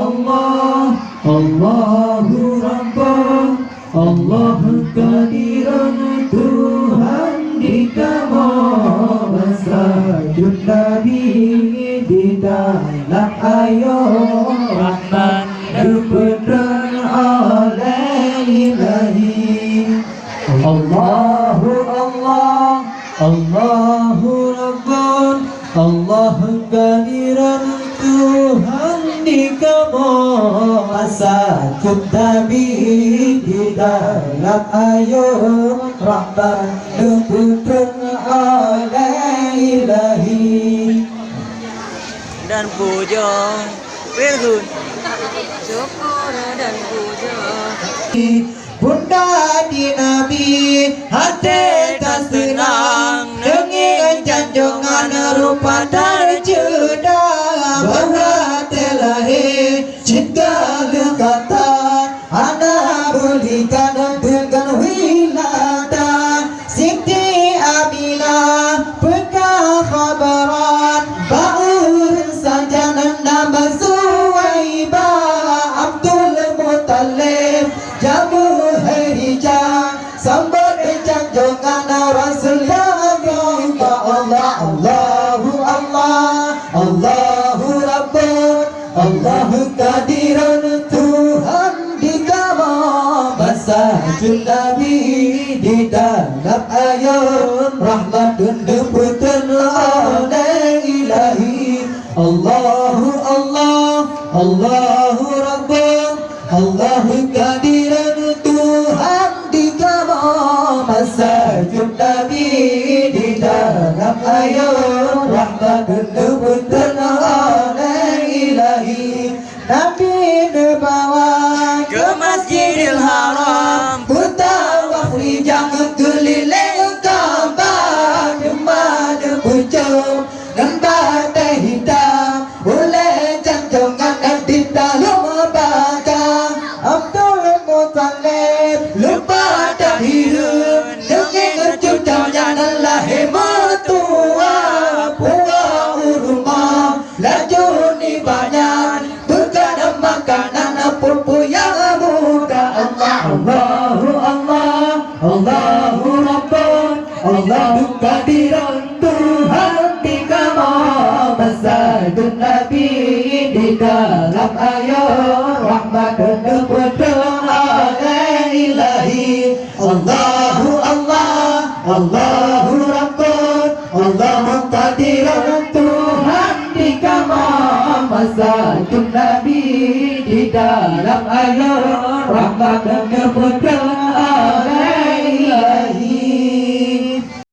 Allah, Allahu Rabbah, Allah kehadiran Tuhan di kamar Masjid Nabi di dalam ayat Rahman Dipedang oleh ilahi. Allahu Allah, Allahu Rabbah, Allah kehadiran Tuhan di kamar Masjid Nabi di dalam ayat Rahman Dipedang oleh ilahi. Dan puja Firgun syukur dan puja Bunda di Nabi hati tak senang dengan janjungan rupa dan cerdas bahwa terlahir cinta lekatan anak berikan dengan wilatan Siti Aminah pekah khabaran baur saja nama Suwaibah Abdul Muttalib jamu hijab sambut janjungan Rasulullah. Allah Allahu Allah, Allahu Rabbah, Allahu kehadiran Tuhan di kamar Masjid Nabi di dalam ayat rahmatun diputun oleh ilahi. Allahu Allah, Allahu Rabbah, Allahu kehadiran Tuhan di kamar Masjid Nabi di dalam ayat rahmatun diputun oleh ilahi. Nabi dibawa ke Masjidil Haram bertawaf rijang keliling Kaabah Jemaah berpucuk dan batai hitam oleh janjungan di dalam bakar Abdul Muttalib lupa tak hidup dengan cucunya lahir mertua buah rumah laju ni banyak berkadang makanan pun yang muda. Allah Allahu Allah, Allahu Rabbah, Allahu kehadiran Tuhan di kamar Masjid Nabi di dalam ayat rahmatun dipedang oleh ilahi. Allahu Allah, Allahu Rabbah, Allahu kehadiran Tuhan di kamar Masjid Nabi di dalam ayat rahmatun dipedang